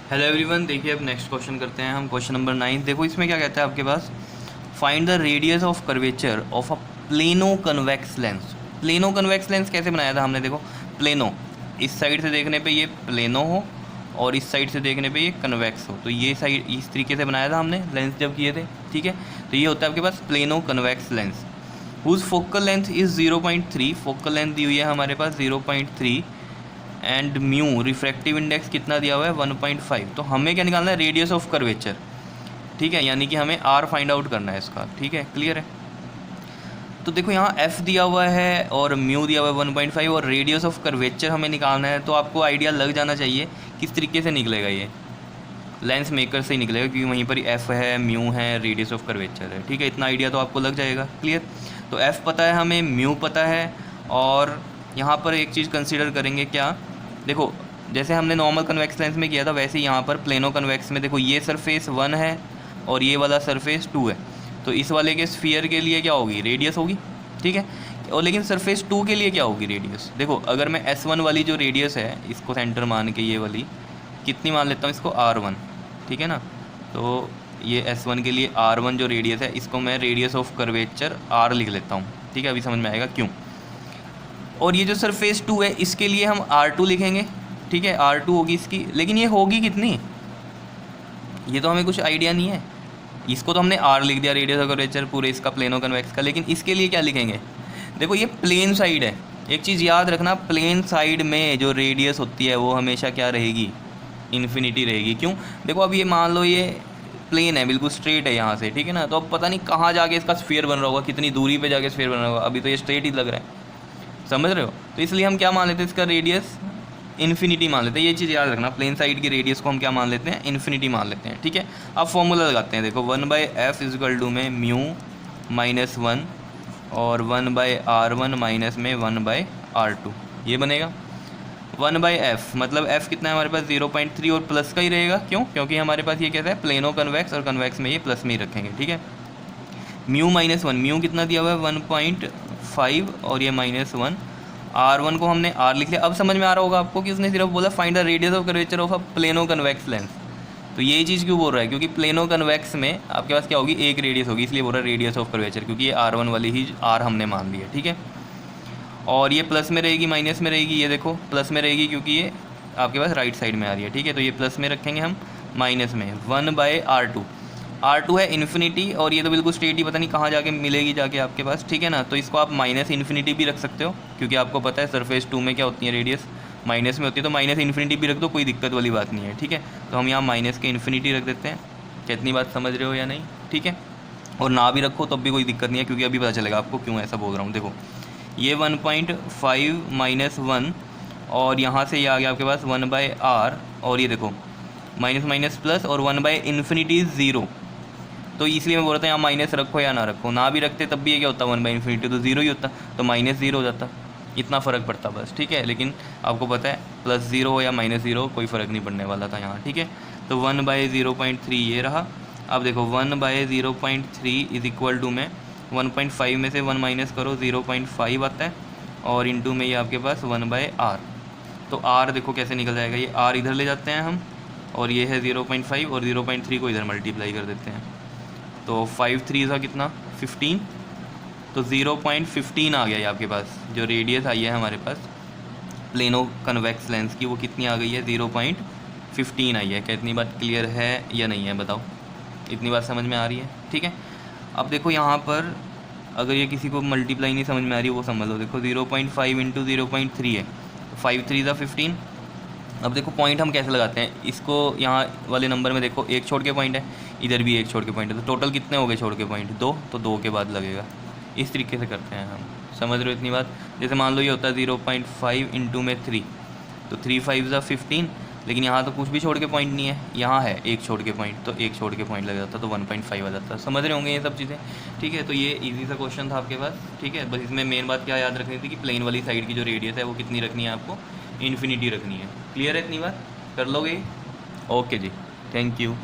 Hello everyone, देखिए अब next question करते हैं हम। Question number 9। देखो इसमें क्या कहता है आपके पास, find the radius of curvature of a plano convex lens. Plano convex lens कैसे बनाया था हमने? देखो प्लेनो, इस साइड से देखने पे ये प्लेनो हो और इस साइड से देखने पे ये कन्वेक्स हो, तो ये साइड इस तरीके से बनाया था हमने लेंस जब किए थे। ठीक है, तो ये होता है आपके पास plano convex lens whose focal length is 0.3। Focal length दी हुई है हमारे पास 0.3 एंड म्यू रिफ्रैक्टिव इंडेक्स कितना दिया हुआ है 1.5। तो हमें क्या निकालना है? Radius of curvature. ठीक है, यानी कि हमें आर फाइंड आउट करना है इसका। ठीक है, क्लियर है? तो देखो यहाँ एफ दिया हुआ है और म्यू दिया हुआ है 1.5 और रेडियस ऑफ कर्वेचर हमें निकालना है। तो आपको आइडिया लग जाना चाहिए किस तरीके से निकलेगा। ये लेंस मेकर से ही निकलेगा क्योंकि वहीं पर एफ है, म्यू है, रेडियस ऑफ कर्वेचर है। ठीक है, इतना आइडिया तो आपको लग जाएगा। क्लियर? तो एफ पता है हमें, म्यू पता है, और यहाँ पर एक चीज़ कंसीडर करेंगे क्या, देखो जैसे हमने नॉर्मल कन्वेक्स लेंस में किया था वैसे यहाँ पर प्लेनो कन्वेक्स में देखो ये सरफेस 1 है और ये वाला सरफेस 2 है। तो इस वाले के स्फीयर के लिए क्या होगी? रेडियस होगी। ठीक है, और लेकिन सरफेस 2 के लिए क्या होगी? रेडियस। देखो अगर मैं S1 वाली जो रेडियस है इसको सेंटर मान के ये वाली कितनी मान लेता हूँ इसको? R1। ठीक है ना, तो ये S1 के लिए R1 जो रेडियस है इसको मैं रेडियस ऑफ कर्वेचर R लिख लेता हूँ। ठीक है, अभी समझ में आएगा क्यों। और ये जो सरफेस 2 है इसके लिए हम R2 लिखेंगे। ठीक है, R2 होगी इसकी, लेकिन ये होगी कितनी, ये तो हमें कुछ आइडिया नहीं है। इसको तो हमने R लिख दिया, रेडियस ऑफ कर्वेचर पूरे इसका प्लेनो कन्वेक्स का, लेकिन इसके लिए क्या लिखेंगे? देखो ये प्लेन साइड है, एक चीज़ याद रखना, प्लेन साइड में जो रेडियस होती है वो हमेशा क्या रहेगी? इन्फिनिटी रहेगी। क्यों? देखो अब ये मान लो ये प्लेन है, बिल्कुल स्ट्रेट है यहाँ से। ठीक है ना, तो अब पता नहीं कहाँ जाके इसका स्फीयर बन रहा होगा, कितनी दूरी पे जाके स्फीयर बन रहा होगा। अभी तो ये स्ट्रेट ही लग रहा है, समझ रहे हो? तो इसलिए हम क्या मान लेते हैं? इसका रेडियस इन्फिनिटी मान लेते हैं। ये चीज़ याद रखना, प्लेन साइड की रेडियस को हम क्या मान लेते हैं? इन्फिनिटी मान लेते हैं। ठीक है, अब फॉर्मूला लगाते हैं। देखो 1/f इजकल टू में म्यू -1 और 1/r1 माइनस में 1/r2, ये बनेगा 1/f। मतलब f कितना है हमारे पास? 0.3 और प्लस का ही रहेगा। क्यों? क्योंकि हमारे पास ये कैसा है? प्लेनो कन्वेक्स, और कन्वेक्स में ये प्लस में ही रखेंगे। ठीक है, म्यू -1, म्यू कितना दिया हुआ है 1.5 और ये -1, R1 को हमने R लिख लिया। अब समझ में आ रहा होगा आपको कि उसने सिर्फ बोला find the radius of curvature of a plano convex lens. तो यही चीज़ क्यों बोल रहा है? क्योंकि प्लेनो कन्वेक्स में आपके पास क्या होगी? एक रेडियस होगी, इसलिए बोल रहा है रेडियस ऑफ कर्वेचर, क्योंकि ये R1 वाली ही R हमने मान ली है। ठीक है, और ये प्लस में रहेगी माइनस में रहेगी? ये देखो प्लस में रहेगी क्योंकि ये आपके पास राइट साइड में आ रही है। ठीक है, तो ये प्लस में रखेंगे हम, माइनस में 1/r2। R2 है इन्फिनिटी और ये तो बिल्कुल स्ट्रेट ही पता नहीं कहाँ जाके मिलेगी जाके आपके पास। ठीक है ना, तो इसको आप माइनस इन्फिनिटी भी रख सकते हो क्योंकि आपको पता है सरफेस 2 में क्या होती है? रेडियस माइनस में होती है, तो माइनस इन्फिनिटी भी रख दो, कोई दिक्कत वाली बात नहीं है। ठीक है, तो हम यहाँ माइनस के इन्फिनिटी रख देते हैं। कितनी बात समझ रहे हो या नहीं? ठीक है, और ना भी रखो तब भी कोई दिक्कत नहीं है क्योंकि अभी पता चलेगा आपको क्यों ऐसा बोल रहा हूँ। देखो ये 1.5 -1 और यहाँ से ये आ गया आपके पास 1/r, और ये देखो माइनस माइनस प्लस और 1/∞ 0। तो इसलिए मैं बोल रहा था यहाँ माइनस रखो या ना रखो, ना भी रखते तब भी ये क्या होता? 1/∞ तो 0 ही होता, तो -0 हो जाता, इतना फ़र्क पड़ता बस। ठीक है, लेकिन आपको पता है +0 हो या -0 कोई फ़र्क नहीं पड़ने वाला था यहाँ। ठीक है, तो 1/0.3 ये रहा। अब देखो 1/0.3 इज इक्वल टू में 1.5 में से 1 माइनस करो 0.5 आता है, और इंटू में ये आपके पास 1/r। तो r देखो कैसे निकल जाएगा, ये r इधर ले जाते हैं हम, और ये है 0.5 और 0.3 को इधर मल्टीप्लाई कर देते हैं। तो 5 3 का कितना? 15, तो 0.15 आ गया ये आपके पास। जो रेडियस आई है हमारे पास प्लेनो कन्वेक्स लेंस की वो कितनी आ गई है? 0.15 आई है। क्या इतनी बात क्लियर है या नहीं है? बताओ, इतनी बात समझ में आ रही है? ठीक है, अब देखो यहाँ पर अगर ये किसी को मल्टीप्लाई नहीं समझ में आ रही है वो समझ लो। देखो 0.5 इंटू 0.3 है, 5 3 का 15। अब देखो पॉइंट हम कैसे लगाते हैं इसको, यहाँ वाले नंबर में देखो एक छोड़ के पॉइंट है, इधर भी एक छोड़ के पॉइंट है, तो टोटल कितने हो गए छोड़ के पॉइंट? 2, तो 2 के बाद लगेगा। इस तरीके से करते हैं हम, समझ रहे हो इतनी बात? जैसे मान लो ये होता है 0.5 इंटू में 3, तो 3 5 का 15, लेकिन यहाँ तो कुछ भी छोड़ के पॉइंट नहीं है, यहाँ है एक छोड़ के पॉइंट, तो एक छोड़ के पॉइंट लग जाता, तो 1.5 आ जाता। समझ रहे होंगे ये सब चीज़ें? ठीक है, तो ये इजी सा क्वेश्चन था आपके पास। ठीक है, बस इसमें मेन बात क्या याद रखनी थी कि प्लेन वाली साइड की जो रेडियस है वो कितनी रखनी है आपको? इन्फिनिटी रखनी है। क्लियर है इतनी बात? कर लोगे? Okay ji, thank you.